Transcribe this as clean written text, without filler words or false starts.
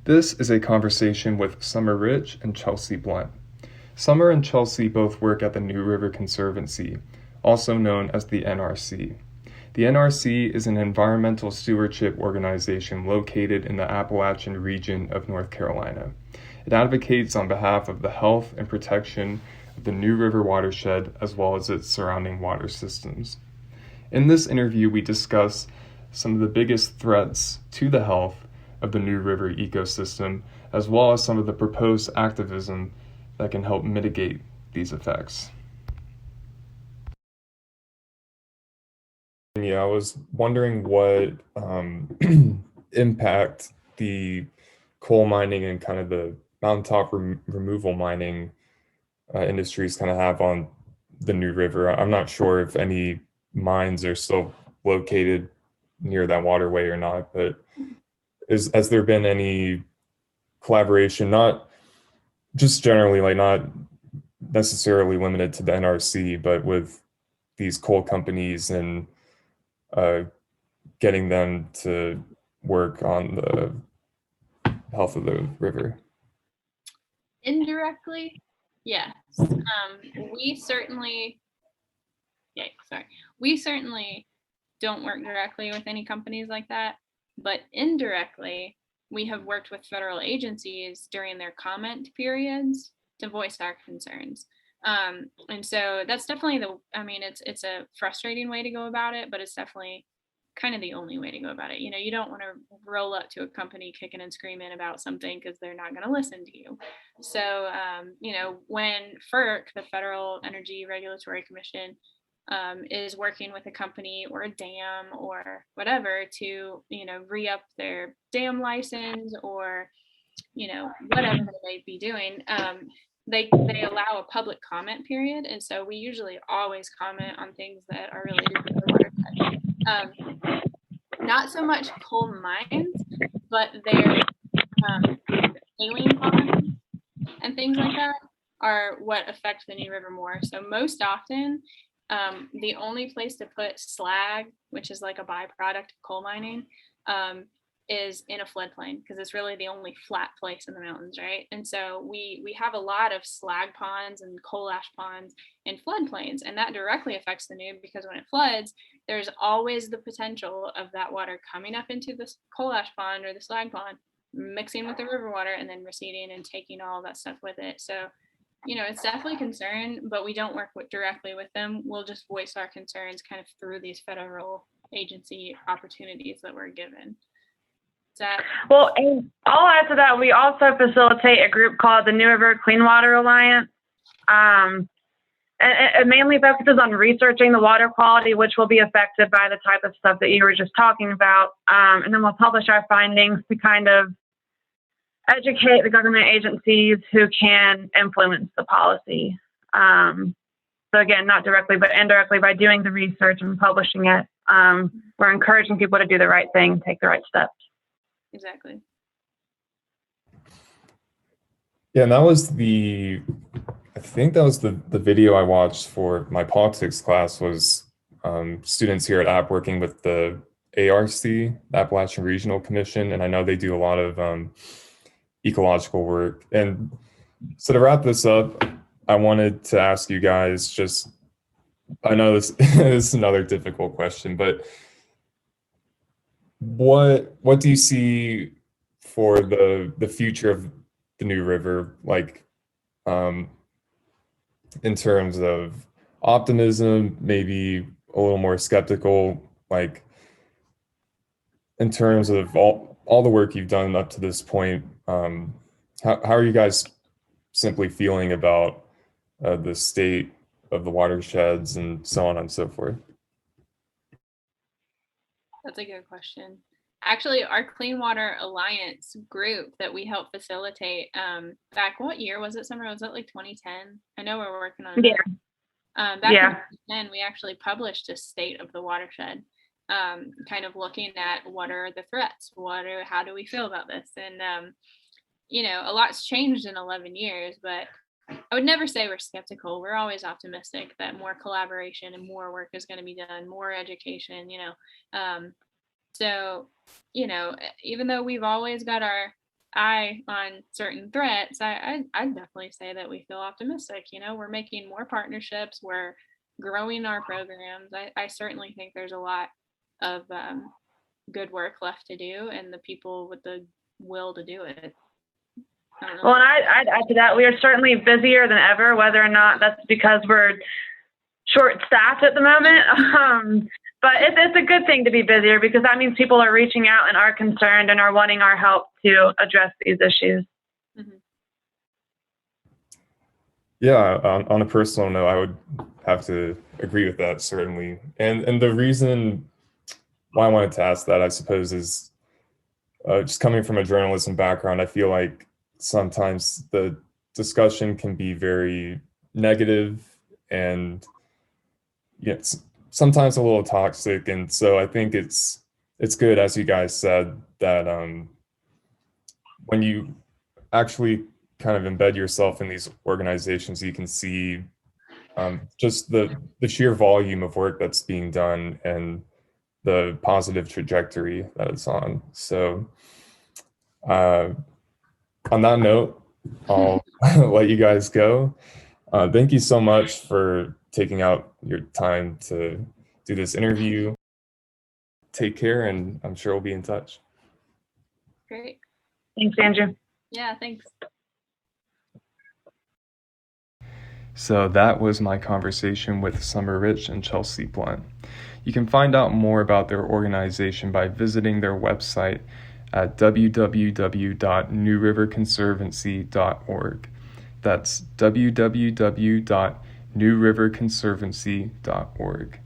This is a conversation with Summer Rich and Chelsea Blunt. Summer and Chelsea both work at the New River Conservancy, also known as the NRC. The NRC is an environmental stewardship organization located in the Appalachian region of North Carolina. It advocates on behalf of the health and protection of the New River watershed as well as its surrounding water systems. In this interview, we discuss some of the biggest threats to the health of the New River ecosystem, as well as some of the proposed activism that can help mitigate these effects. Yeah, I was wondering what impact the coal mining and kind of the mountaintop removal mining industries kind of have on the New River. I'm not sure if any mines are still located near that waterway or not, but has there been any collaboration, not just generally, like not necessarily limited to the NRC, but with these coal companies and uh, getting them to work on the health of the river? Indirectly, yes. We certainly, we certainly don't work directly with any companies like that, but indirectly, we have worked with federal agencies during their comment periods to voice our concerns. And so that's definitely it's a frustrating way to go about it, but it's definitely kind of the only way to go about it. You don't want to roll up to a company kicking and screaming about something because they're not going to listen to you. So, when FERC, the Federal Energy Regulatory Commission, is working with a company or a dam or whatever to, re-up their dam license or, whatever they may be doing, they allow a public comment period. And so we usually always comment on things that are related to the water. Not so much coal mines, but their saline ponds and things like that are what affect the New River more. So most often, the only place to put slag, which is like a byproduct of coal mining, is in a floodplain because it's really the only flat place in the mountains, right? And so we have a lot of slag ponds and coal ash ponds in floodplains, and that directly affects the New because when it floods, there's always the potential of that water coming up into the coal ash pond or the slag pond, mixing with the river water, and then receding and taking all that stuff with it. So, it's definitely a concern, but we don't work directly with them. We'll just voice our concerns kind of through these federal agency opportunities that we're given. Well, and I'll add to that, we also facilitate a group called the New River Clean Water Alliance. And it mainly focuses on researching the water quality, which will be affected by the type of stuff that you were just talking about. And then we'll publish our findings to kind of educate the government agencies who can influence the policy. So again, not directly, but indirectly by doing the research and publishing it, we're encouraging people to do the right thing, take the right steps. Exactly. Yeah, and I think that was the video I watched for my politics class was students here at App working with the ARC, the Appalachian Regional Commission, and I know they do a lot of ecological work. And so to wrap this up, I wanted to ask you guys just, I know this, this is another difficult question, but what do you see for the future of the New River, like in terms of optimism, maybe a little more skeptical, like in terms of all the work you've done up to this point, how are you guys simply feeling about the state of the watersheds and so on and so forth? That's a good question. Actually, our Clean Water Alliance group that we helped facilitate, back, what year was it, Summer? Was it like 2010? I know we're working on it. Yeah. Back in 2010, we actually published a state of the watershed, kind of looking at what are the threats, how do we feel about this? And, a lot's changed in 11 years, but I would never say we're skeptical. We're always optimistic that more collaboration and more work is going to be done, more education, So, even though we've always got our eye on certain threats, I'd definitely say that we feel optimistic. We're making more partnerships, we're growing our programs. I certainly think there's a lot of good work left to do, and the people with the will to do it. Well, and I'd add to that, we are certainly busier than ever, whether or not that's because we're short-staffed at the moment. But it's a good thing to be busier, because that means people are reaching out and are concerned and are wanting our help to address these issues. Mm-hmm. Yeah, on a personal note, I would have to agree with that, certainly. And the reason why I wanted to ask that, I suppose, is just coming from a journalism background, I feel like sometimes the discussion can be very negative and sometimes a little toxic. And so I think it's good, as you guys said, that when you actually kind of embed yourself in these organizations, you can see just the sheer volume of work that's being done and the positive trajectory that it's on. So on that note, I'll let you guys go. Thank you so much for taking out your time to do this interview. Take care, and I'm sure we'll be in touch. Great. Thanks, Andrew. Yeah, thanks. So that was my conversation with Summer Rich and Chelsea Blunt. You can find out more about their organization by visiting their website at www.newriverconservancy.org. That's www.newriverconservancy.org.